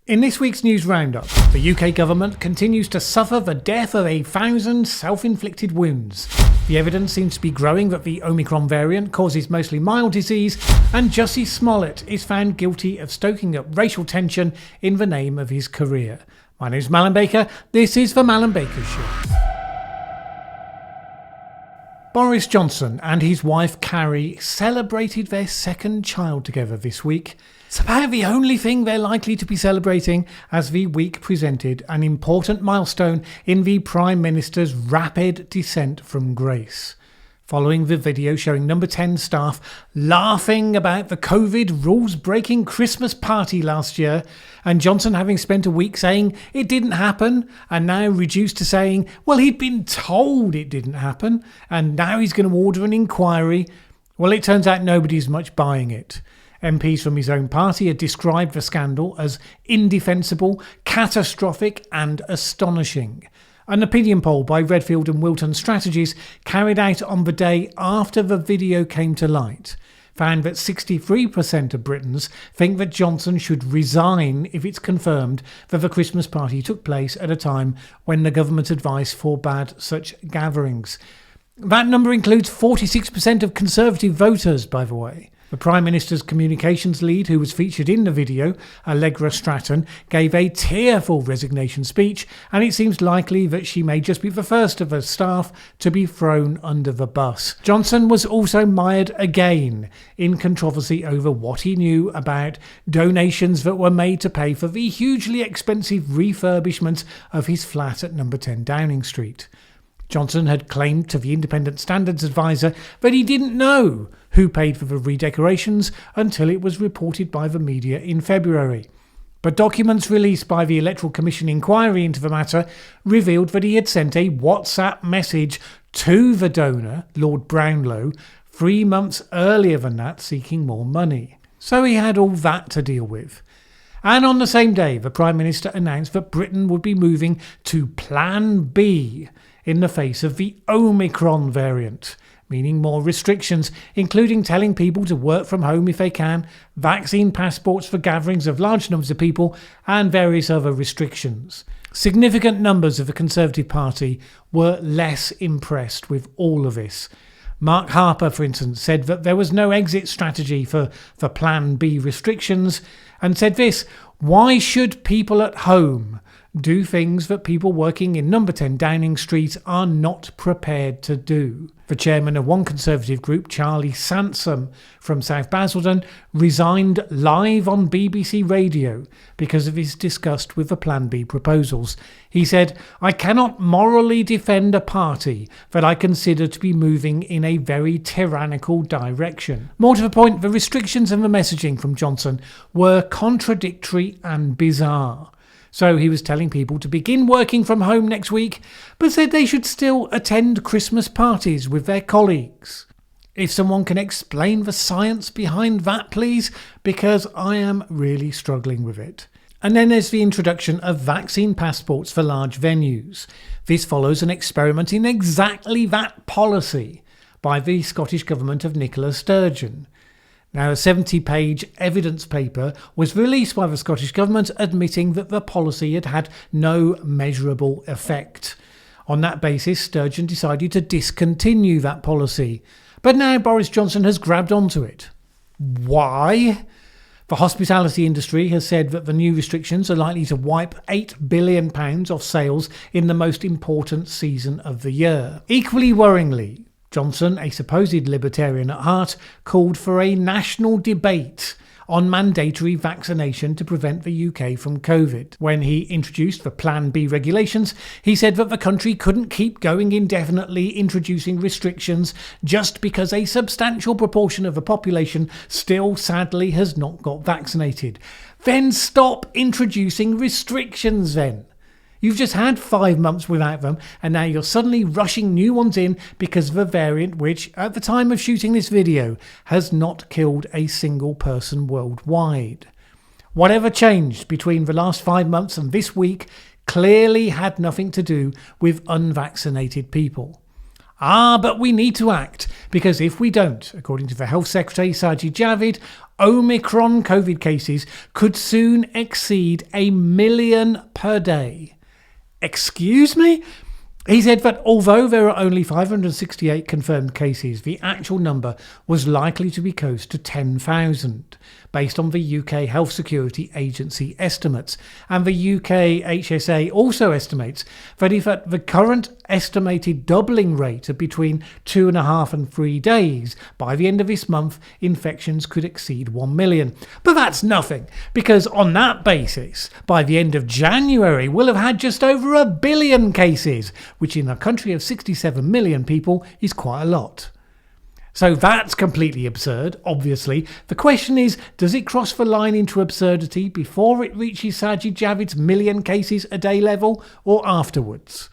In this week's news roundup, the UK government continues to suffer the death of 1,000 self-inflicted wounds. The evidence seems to be growing that the Omicron variant causes mostly mild disease, and Jussie Smollett is found guilty of stoking up racial tension in the name of his career. My name is Mallen Baker. This is the Mallen Baker Show. Boris Johnson and his wife Carrie celebrated their second child together this week. It's about the only thing they're likely to be celebrating, as the week presented an important milestone in the Prime Minister's rapid descent from grace. Following the video showing Number 10 staff laughing about the COVID rules-breaking Christmas party last year, and Johnson having spent a week saying it didn't happen, and now reduced to saying, well, he'd been told it didn't happen, and now he's going to order an inquiry. Well, it turns out nobody's much buying it. MPs from his own party had described the scandal as indefensible, catastrophic and astonishing. An opinion poll by Redfield and Wilton Strategies, carried out on the day after the video came to light, found that 63% of Britons think that Johnson should resign if it's confirmed that the Christmas party took place at a time when the government advice forbade such gatherings. That number includes 46% of Conservative voters, by the way. The Prime Minister's communications lead, who was featured in the video, Allegra Stratton, gave a tearful resignation speech, and it seems likely that she may just be the first of her staff to be thrown under the bus. Johnson was also mired again in controversy over what he knew about donations that were made to pay for the hugely expensive refurbishment of his flat at Number 10 Downing Street. Johnson had claimed to the Independent Standards Advisor that he didn't know who paid for the redecorations until it was reported by the media in February. But documents released by the Electoral Commission inquiry into the matter revealed that he had sent a WhatsApp message to the donor, Lord Brownlow, 3 months earlier than that, seeking more money. So he had all that to deal with. And on the same day, the Prime Minister announced that Britain would be moving to Plan B in the face of the Omicron variant, meaning more restrictions, including telling people to work from home if they can, vaccine passports for gatherings of large numbers of people, and various other restrictions. Significant numbers of the Conservative Party were less impressed with all of this. Mark Harper, for instance, said that there was no exit strategy for Plan B restrictions, and said this: why should people at home do things that people working in Number 10 Downing Street are not prepared to do? The chairman of one Conservative group, Charlie Sansom from South Basildon, resigned live on BBC Radio because of his disgust with the Plan B proposals. He said, "I cannot morally defend a party that I consider to be moving in a very tyrannical direction." More to the point, the restrictions and the messaging from Johnson were contradictory and bizarre. So he was telling people to begin working from home next week, but said they should still attend Christmas parties with their colleagues. If someone can explain the science behind that, please, because I am really struggling with it. And then there's the introduction of vaccine passports for large venues. This follows an experiment in exactly that policy by the Scottish Government of Nicola Sturgeon. Now, a 70-page evidence paper was released by the Scottish Government admitting that the policy had had no measurable effect. On that basis, Sturgeon decided to discontinue that policy. But now Boris Johnson has grabbed onto it. Why? The hospitality industry has said that the new restrictions are likely to wipe £8 billion off sales in the most important season of the year. Equally worryingly, Johnson, a supposed libertarian at heart, called for a national debate on mandatory vaccination to prevent the UK from COVID. When he introduced the Plan B regulations, he said that the country couldn't keep going indefinitely introducing restrictions just because a substantial proportion of the population still sadly has not got vaccinated. Then stop introducing restrictions then. You've just had 5 months without them, and now you're suddenly rushing new ones in because of a variant which, at the time of shooting this video, has not killed a single person worldwide. Whatever changed between the last 5 months and this week clearly had nothing to do with unvaccinated people. But we need to act, because if we don't, according to the Health Secretary Sajid Javid, Omicron COVID cases could soon exceed 1 million per day. Excuse me? He said that although there are only 568 confirmed cases, the actual number was likely to be close to 10,000, based on the UK Health Security Agency estimates. And the UK HSA also estimates that if at the current estimated doubling rate of between 2.5 and 3 days, by the end of this month, infections could exceed 1 million. But that's nothing, because on that basis, by the end of January, we'll have had just over 1 billion cases, which in a country of 67 million people is quite a lot. So that's completely absurd, obviously. The question is, does it cross the line into absurdity before it reaches Sajid Javid's 1 million cases a day level, or afterwards?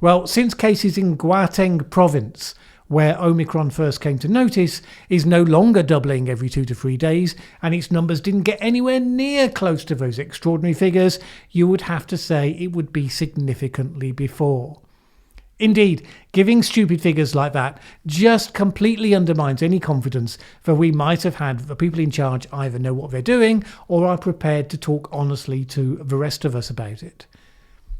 Well, since cases in Gauteng province, where Omicron first came to notice, is no longer doubling every 2 to 3 days, and its numbers didn't get anywhere near close to those extraordinary figures, you would have to say it would be significantly before. Indeed, giving stupid figures like that just completely undermines any confidence that we might have had the people in charge either know what they're doing or are prepared to talk honestly to the rest of us about it.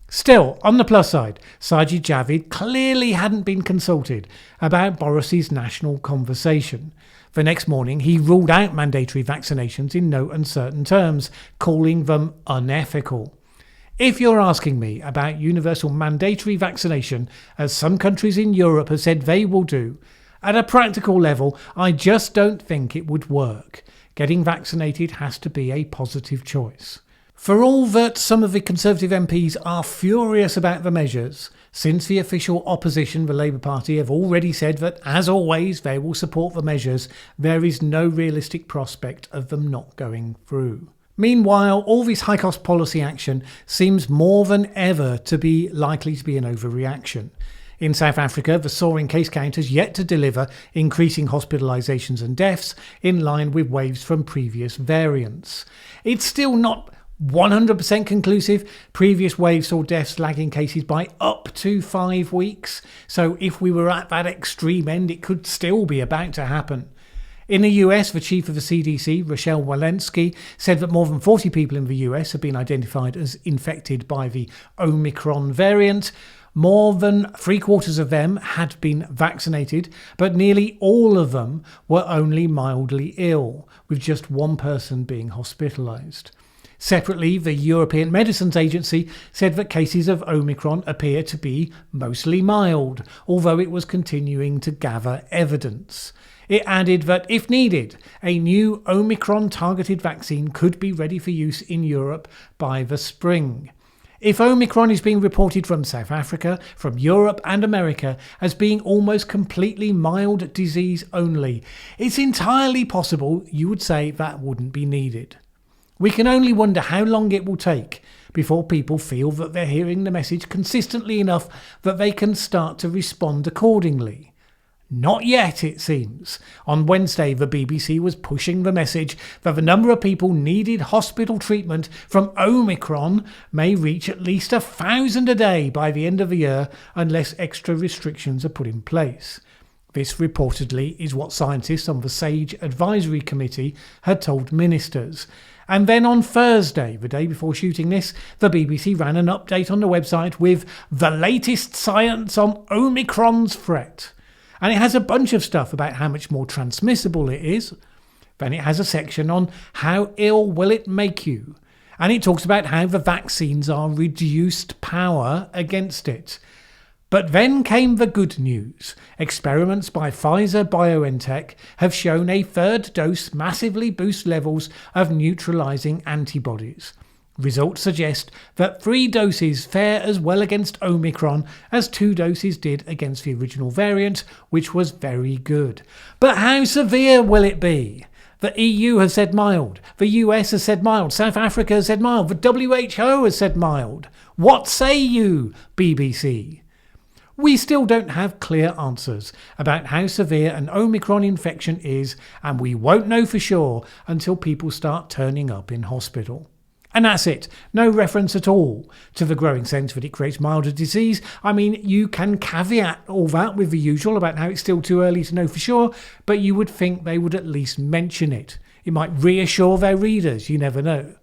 Still, on the plus side, Sajid Javid clearly hadn't been consulted about Boris's national conversation. The next morning, he ruled out mandatory vaccinations in no uncertain terms, calling them unethical. If you're asking me about universal mandatory vaccination, as some countries in Europe have said they will do, at a practical level, I just don't think it would work. Getting vaccinated has to be a positive choice. For all that some of the Conservative MPs are furious about the measures, since the official opposition, the Labour Party, have already said that, as always, they will support the measures, there is no realistic prospect of them not going through. Meanwhile, all this high-cost policy action seems more than ever to be likely to be an overreaction. In South Africa, the soaring case count has yet to deliver increasing hospitalisations and deaths in line with waves from previous variants. It's still not 100% conclusive. Previous waves saw deaths lagging cases by up to 5 weeks. So if we were at that extreme end, it could still be about to happen. In the US, the chief of the CDC, Rochelle Walensky, said that more than 40 people in the US have been identified as infected by the Omicron variant. More than 3/4 of them had been vaccinated, but nearly all of them were only mildly ill, with just one person being hospitalised. Separately, the European Medicines Agency said that cases of Omicron appear to be mostly mild, although it was continuing to gather evidence. It added that, if needed, a new Omicron-targeted vaccine could be ready for use in Europe by the spring. If Omicron is being reported from South Africa, from Europe and America as being almost completely mild disease only, it's entirely possible you would say that wouldn't be needed. We can only wonder how long it will take before people feel that they're hearing the message consistently enough that they can start to respond accordingly. Not yet, it seems. On Wednesday, the BBC was pushing the message that the number of people needed hospital treatment from Omicron may reach at least 1,000 a day by the end of the year unless extra restrictions are put in place. This reportedly is what scientists on the SAGE Advisory Committee had told ministers. And then on Thursday, the day before shooting this, the BBC ran an update on the website with the latest science on Omicron's threat. And it has a bunch of stuff about how much more transmissible it is. Then it has a section on how ill will it make you. And it talks about how the vaccines are reduced power against it. But then came the good news. Experiments by Pfizer-BioNTech have shown a third dose massively boosts levels of neutralising antibodies. Results suggest that 3 doses fare as well against Omicron as 2 doses did against the original variant, which was very good. But how severe will it be? The EU has said mild. The US has said mild. South Africa has said mild. The WHO has said mild. What say you, BBC? We still don't have clear answers about how severe an Omicron infection is, and we won't know for sure until people start turning up in hospital. And that's it. No reference at all to the growing sense that it creates milder disease. I mean, you can caveat all that with the usual about how it's still too early to know for sure, but you would think they would at least mention it. It might reassure their readers, you never know.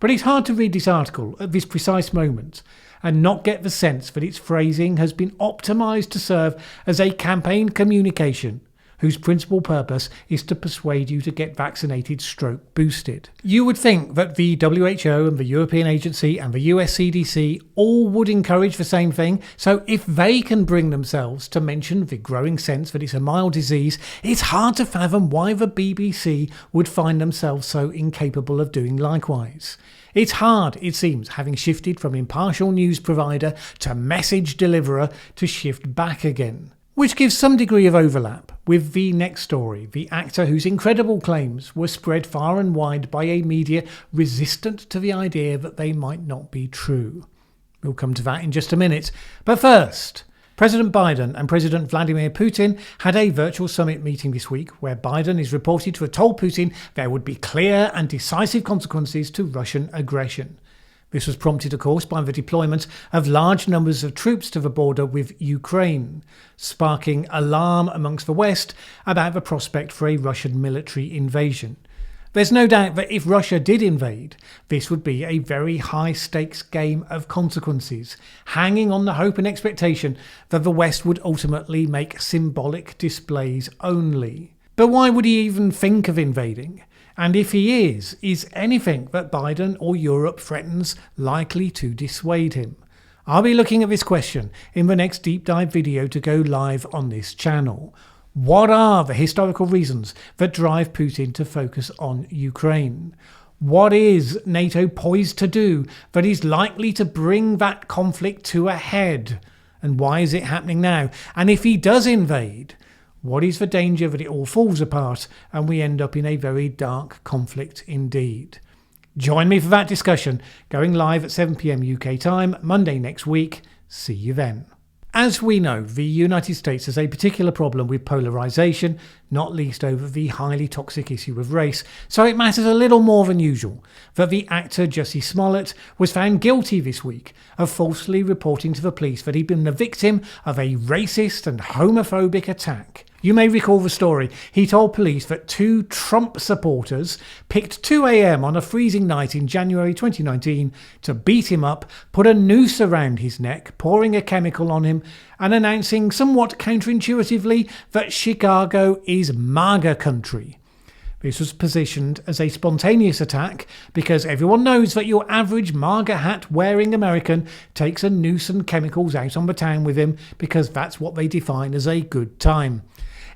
But it's hard to read this article at this precise moment and not get the sense that its phrasing has been optimised to serve as a campaign communication whose principal purpose is to persuade you to get vaccinated stroke boosted. You would think that the WHO and the European Agency and the US CDC all would encourage the same thing, so if they can bring themselves to mention the growing sense that it's a mild disease, it's hard to fathom why the BBC would find themselves so incapable of doing likewise. It's hard, it seems, having shifted from impartial news provider to message deliverer to shift back again. Which gives some degree of overlap with the next story, the actor whose incredible claims were spread far and wide by a media resistant to the idea that they might not be true. We'll come to that in just a minute. But first, President Biden and President Vladimir Putin had a virtual summit meeting this week where Biden is reported to have told Putin there would be clear and decisive consequences to Russian aggression. This was prompted, of course, by the deployment of large numbers of troops to the border with Ukraine, sparking alarm amongst the West about the prospect for a Russian military invasion. There's no doubt that if Russia did invade, this would be a very high-stakes game of consequences, hanging on the hope and expectation that the West would ultimately make symbolic displays only. But why would he even think of invading? And if he is anything that Biden or Europe threatens likely to dissuade him? I'll be looking at this question in the next deep dive video to go live on this channel. What are the historical reasons that drive Putin to focus on Ukraine? What is NATO poised to do that is likely to bring that conflict to a head? And why is it happening now? And if he does invade, what is the danger that it all falls apart and we end up in a very dark conflict indeed? Join me for that discussion, going live at 7 p.m. UK time, Monday next week. See you then. As we know, the United States has a particular problem with polarisation, not least over the highly toxic issue of race, so it matters a little more than usual that the actor Jussie Smollett was found guilty this week of falsely reporting to the police that he'd been the victim of a racist and homophobic attack. You may recall the story. He told police that two Trump supporters picked 2 a.m. on a freezing night in January 2019 to beat him up, put a noose around his neck, pouring a chemical on him, and announcing somewhat counterintuitively that Chicago is MAGA country. This was positioned as a spontaneous attack because everyone knows that your average MAGA hat wearing American takes a noose and chemicals out on the town with him because that's what they define as a good time.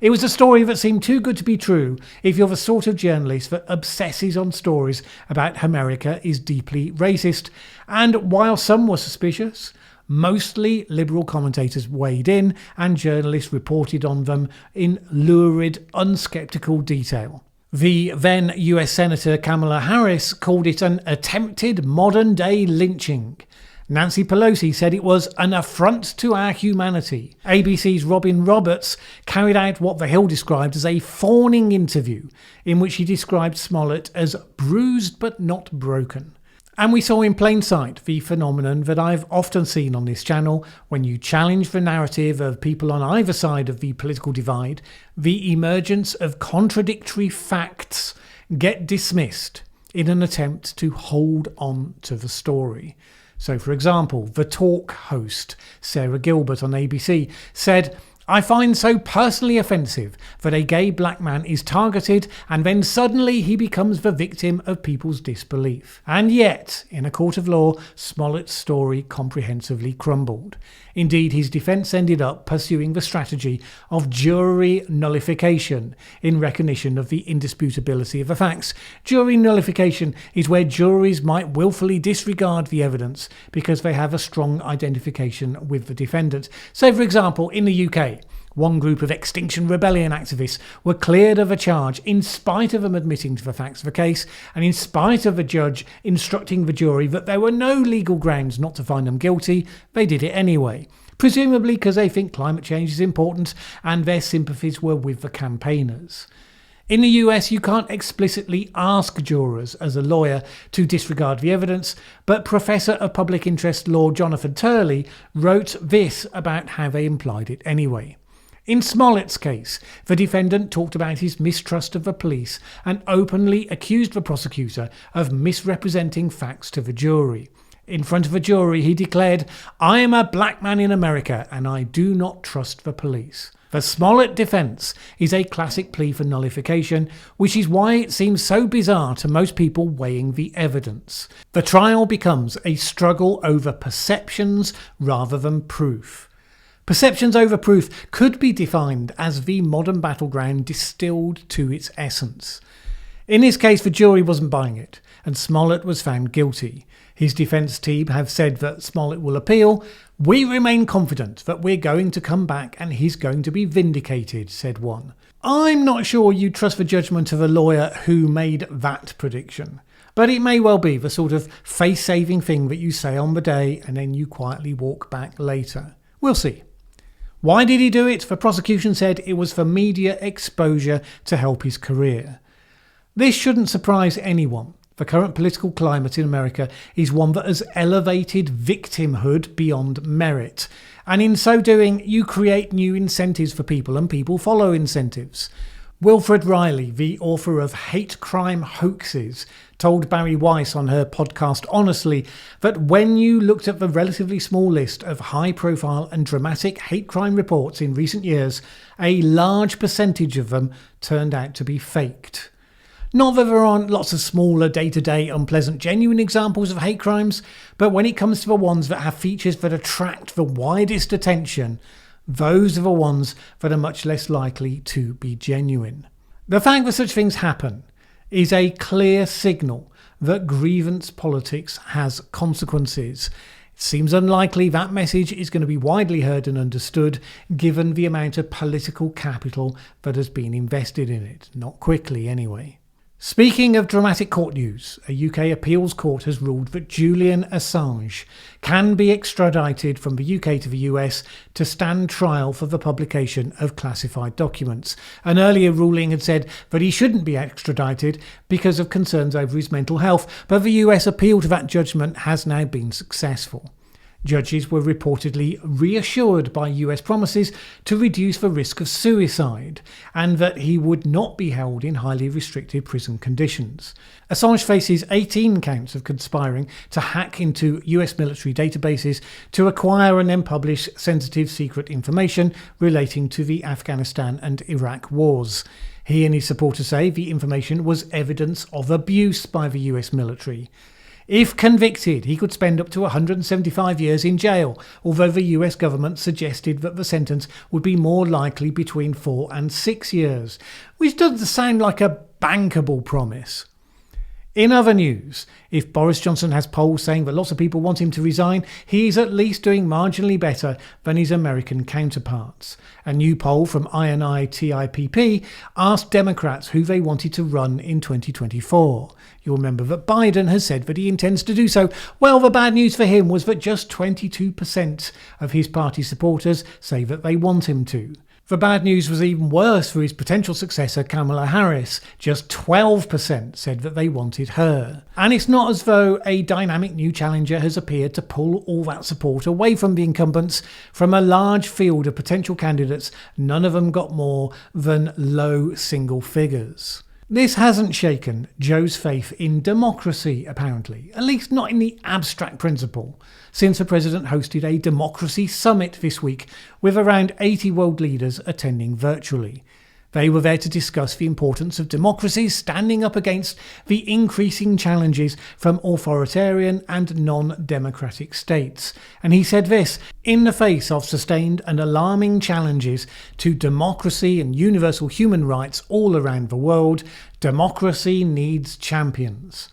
It was a story that seemed too good to be true if you're the sort of journalist that obsesses on stories about America is deeply racist. And while some were suspicious, mostly liberal commentators weighed in and journalists reported on them in lurid, unskeptical detail. The then US Senator Kamala Harris called it an attempted modern-day lynching. Nancy Pelosi said it was an affront to our humanity. ABC's Robin Roberts carried out what The Hill described as a fawning interview, in which he described Smollett as bruised but not broken. And we saw in plain sight the phenomenon that I've often seen on this channel when you challenge the narrative of people on either side of the political divide, the emergence of contradictory facts get dismissed in an attempt to hold on to the story. So, for example, the talk host, Sarah Gilbert on ABC, said, "I find so personally offensive that a gay black man is targeted and then suddenly he becomes the victim of people's disbelief." And yet, in a court of law, Smollett's story comprehensively crumbled. Indeed, his defence ended up pursuing the strategy of jury nullification in recognition of the indisputability of the facts. Jury nullification is where juries might willfully disregard the evidence because they have a strong identification with the defendant. So, for example, in the UK, one group of Extinction Rebellion activists were cleared of a charge in spite of them admitting to the facts of the case and in spite of the judge instructing the jury that there were no legal grounds not to find them guilty. They did it anyway, presumably because they think climate change is important and their sympathies were with the campaigners. In the US, you can't explicitly ask jurors as a lawyer to disregard the evidence, but Professor of Public Interest Law Jonathan Turley wrote this about how they implied it anyway. In Smollett's case, the defendant talked about his mistrust of the police and openly accused the prosecutor of misrepresenting facts to the jury. In front of a jury, he declared, "I am a black man in America and I do not trust the police." The Smollett defence is a classic plea for nullification, which is why it seems so bizarre to most people weighing the evidence. The trial becomes a struggle over perceptions rather than proof. Perceptions over proof could be defined as the modern battleground distilled to its essence. In this case, the jury wasn't buying it, and Smollett was found guilty. His defence team have said that Smollett will appeal. "We remain confident that we're going to come back and he's going to be vindicated," said one. I'm not sure you trust the judgment of a lawyer who made that prediction, but it may well be the sort of face-saving thing that you say on the day and then you quietly walk back later. We'll see. Why did he do it? The prosecution said it was for media exposure to help his career. This shouldn't surprise anyone. The current political climate in America is one that has elevated victimhood beyond merit. And in so doing, you create new incentives for people and people follow incentives. Wilfred Riley, the author of Hate Crime Hoaxes, told Barry Weiss on her podcast Honestly that when you looked at the relatively small list of high-profile and dramatic hate crime reports in recent years, a large percentage of them turned out to be faked. Not that there aren't lots of smaller, day-to-day, unpleasant, genuine examples of hate crimes, but when it comes to the ones that have features that attract the widest attention, those are the ones that are much less likely to be genuine. The fact that such things happen is a clear signal that grievance politics has consequences. It seems unlikely that message is going to be widely heard and understood given the amount of political capital that has been invested in it. Not quickly, anyway. Speaking of dramatic court news, a UK appeals court has ruled that Julian Assange can be extradited from the UK to the US to stand trial for the publication of classified documents. An earlier ruling had said that he shouldn't be extradited because of concerns over his mental health, but the US appeal to that judgment has now been successful. Judges were reportedly reassured by US promises to reduce the risk of suicide and that he would not be held in highly restricted prison conditions. Assange faces 18 counts of conspiring to hack into US military databases to acquire and then publish sensitive secret information relating to the Afghanistan and Iraq wars. He and his supporters say the information was evidence of abuse by the US military. If convicted, he could spend up to 175 years in jail, although the US government suggested that the sentence would be more likely between 4 and 6 years, which doesn't sound like a bankable promise. In other news, if Boris Johnson has polls saying that lots of people want him to resign, he is at least doing marginally better than his American counterparts. A new poll from INI-TIPP asked Democrats who they wanted to run in 2024. You'll remember that Biden has said that he intends to do so. Well, the bad news for him was that just 22% of his party supporters say that they want him to. The bad news was even worse for his potential successor, Kamala Harris. Just 12% said that they wanted her. And it's not as though a dynamic new challenger has appeared to pull all that support away from the incumbents. From a large field of potential candidates, none of them got more than low single figures. This hasn't shaken Joe's faith in democracy, apparently, at least not in the abstract principle, since the president hosted a democracy summit this week with around 80 world leaders attending virtually. They were there to discuss the importance of democracies standing up against the increasing challenges from authoritarian and non-democratic states. And he said this: in the face of sustained and alarming challenges to democracy and universal human rights all around the world, democracy needs champions.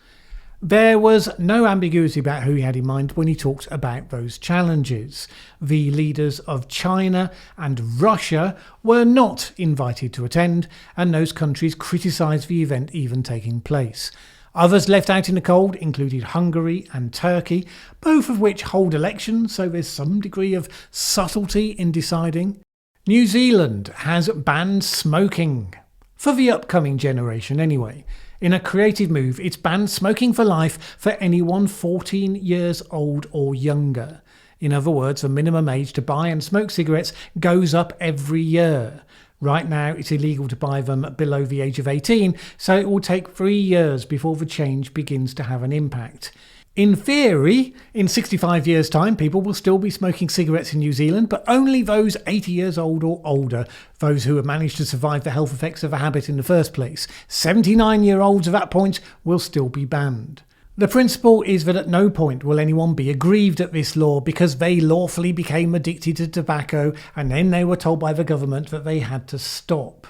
There was no ambiguity about who he had in mind when he talked about those challenges. The leaders of China and Russia were not invited to attend, and those countries criticised the event even taking place. Others left out in the cold included Hungary and Turkey, both of which hold elections, so there's some degree of subtlety in deciding. New Zealand has banned smoking. For the upcoming generation anyway. In a creative move, it's banned smoking for life for anyone 14 years old or younger. In other words, the minimum age to buy and smoke cigarettes goes up every year. Right now, it's illegal to buy them below the age of 18, so it will take 3 years before the change begins to have an impact. In theory, in 65 years' time, people will still be smoking cigarettes in New Zealand, but only those 80 years old or older, those who have managed to survive the health effects of the habit in the first place. 79-year-olds at that point will still be banned. The principle is that at no point will anyone be aggrieved at this law because they lawfully became addicted to tobacco and then they were told by the government that they had to stop.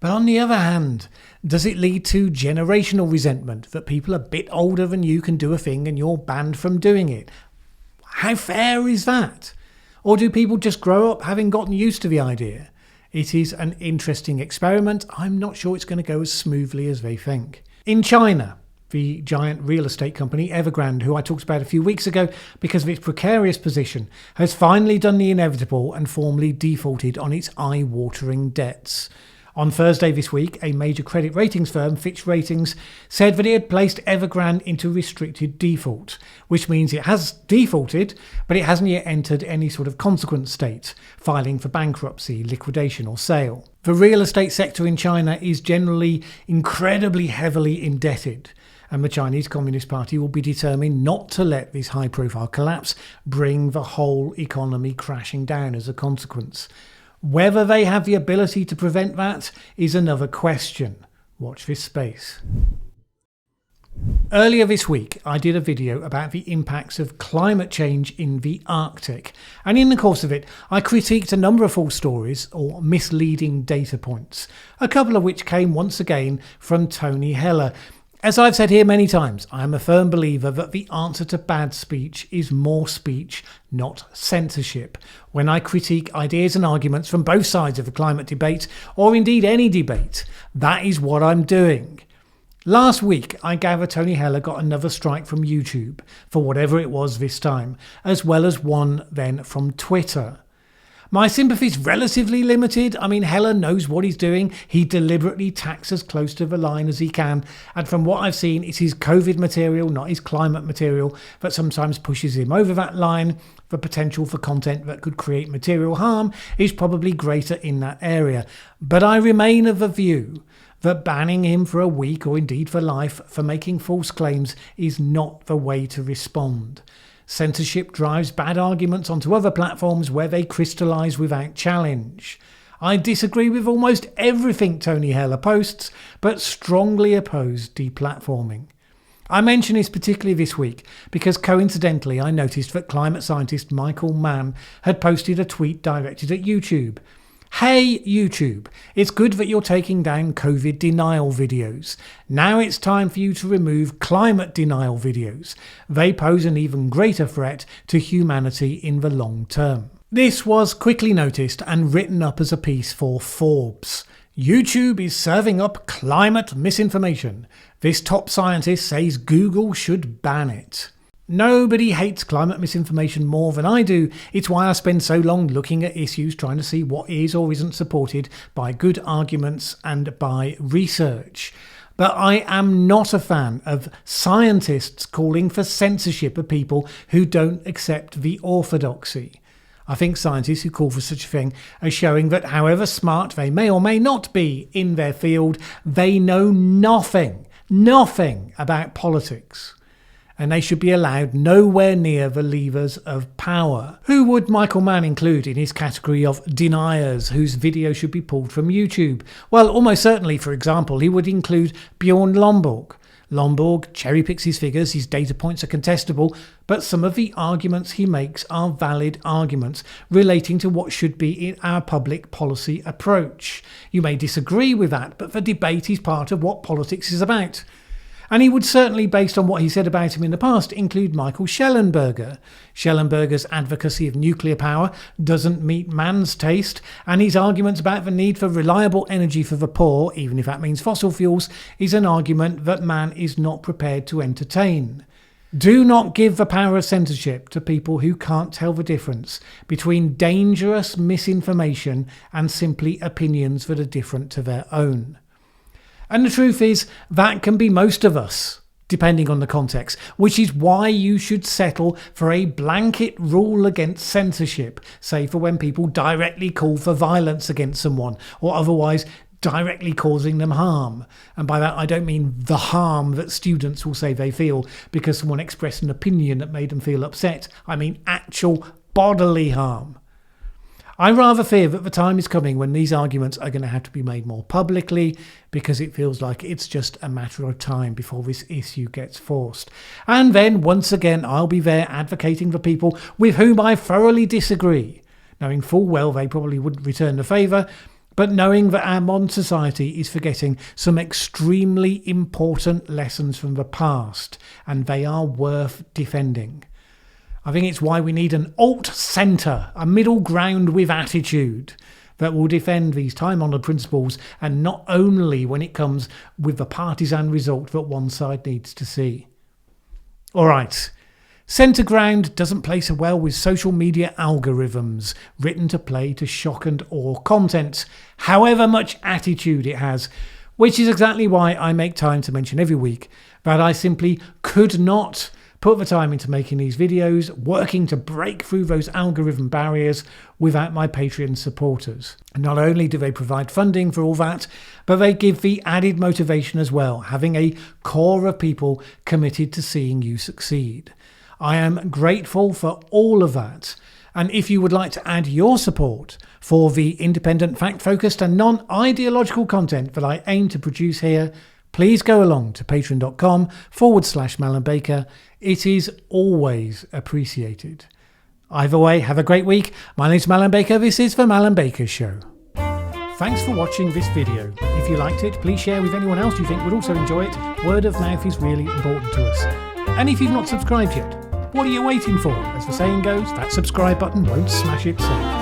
But on the other hand, does it lead to generational resentment that people a bit older than you can do a thing and you're banned from doing it? How fair is that? Or do people just grow up having gotten used to the idea? It is an interesting experiment. I'm not sure it's going to go as smoothly as they think. In China, the giant real estate company Evergrande, who I talked about a few weeks ago because of its precarious position, has finally done the inevitable and formally defaulted on its eye-watering debts. On Thursday this week, a major credit ratings firm, Fitch Ratings, said that it had placed Evergrande into restricted default, which means it has defaulted, but it hasn't yet entered any sort of consequent state, filing for bankruptcy, liquidation or sale. The real estate sector in China is generally incredibly heavily indebted, and the Chinese Communist Party will be determined not to let this high-profile collapse bring the whole economy crashing down as a consequence. Whether they have the ability to prevent that is another question. Watch this space. Earlier this week, I did a video about the impacts of climate change in the Arctic, and in the course of it, I critiqued a number of false stories or misleading data points, a couple of which came once again from Tony Heller. As I've said here many times, I am a firm believer that the answer to bad speech is more speech, not censorship. When I critique ideas and arguments from both sides of the climate debate, or indeed any debate, that is what I'm doing. Last week, I gather Tony Heller got another strike from YouTube, for whatever it was this time, as well as one then from Twitter. My sympathy's relatively limited. I mean, Heller knows what he's doing. He deliberately tacks as close to the line as he can. And from what I've seen, it's his COVID material, not his climate material, that sometimes pushes him over that line. The potential for content that could create material harm is probably greater in that area. But I remain of the view that banning him for a week or indeed for life for making false claims is not the way to respond. Censorship drives bad arguments onto other platforms where they crystallise without challenge. I disagree with almost everything Tony Heller posts, but strongly oppose deplatforming. I mention this particularly this week because coincidentally I noticed that climate scientist Michael Mann had posted a tweet directed at YouTube. Hey YouTube, it's good that you're taking down COVID denial videos. Now it's time for you to remove climate denial videos. They pose an even greater threat to humanity in the long term. This was quickly noticed and written up as a piece for Forbes. YouTube is serving up climate misinformation. This top scientist says Google should ban it. Nobody hates climate misinformation more than I do. It's why I spend so long looking at issues trying to see what is or isn't supported by good arguments and by research. But I am not a fan of scientists calling for censorship of people who don't accept the orthodoxy. I think scientists who call for such a thing are showing that however smart they may or may not be in their field, they know nothing about politics. And they should be allowed nowhere near the levers of power. Who would Michael Mann include in his category of deniers whose video should be pulled from YouTube? Well, almost certainly, for example, he would include Bjorn Lomborg. Lomborg cherry-picks his figures, his data points are contestable, but some of the arguments he makes are valid arguments relating to what should be in our public policy approach. You may disagree with that, but the debate is part of what politics is about. And he would certainly, based on what he said about him in the past, include Michael Shellenberger. Shellenberger's advocacy of nuclear power doesn't meet Mann's taste, and his arguments about the need for reliable energy for the poor, even if that means fossil fuels, is an argument that Mann is not prepared to entertain. Do not give the power of censorship to people who can't tell the difference between dangerous misinformation and simply opinions that are different to their own. And the truth is, that can be most of us, depending on the context, which is why you should settle for a blanket rule against censorship, say for when people directly call for violence against someone or otherwise directly causing them harm. And by that I don't mean the harm that students will say they feel because someone expressed an opinion that made them feel upset. I mean actual bodily harm. I rather fear that the time is coming when these arguments are going to have to be made more publicly because it feels like it's just a matter of time before this issue gets forced. And then, once again, I'll be there advocating for people with whom I thoroughly disagree, knowing full well they probably wouldn't return the favour, but knowing that our modern society is forgetting some extremely important lessons from the past, and they are worth defending. I think it's why we need an alt-centre, a middle ground with attitude that will defend these time-honoured principles, and not only when it comes with the partisan result that one side needs to see. Alright, centre ground doesn't play so well with social media algorithms written to play to shock and awe content, however much attitude it has, which is exactly why I make time to mention every week that I simply could not put the time into making these videos, working to break through those algorithm barriers without my Patreon supporters. And not only do they provide funding for all that, but they give the added motivation as well, having a core of people committed to seeing you succeed. I am grateful for all of that. And if you would like to add your support for the independent, fact-focused and non-ideological content that I aim to produce here, please go along to patreon.com/Mallen Baker. It is always appreciated. Either way, have a great week. My name's Mallen Baker. This is the Mallen Baker Show. Thanks for watching this video. If you liked it, please share with anyone else you think would also enjoy it. Word of mouth is really important to us. And if you've not subscribed yet, what are you waiting for? As the saying goes, that subscribe button won't smash itself.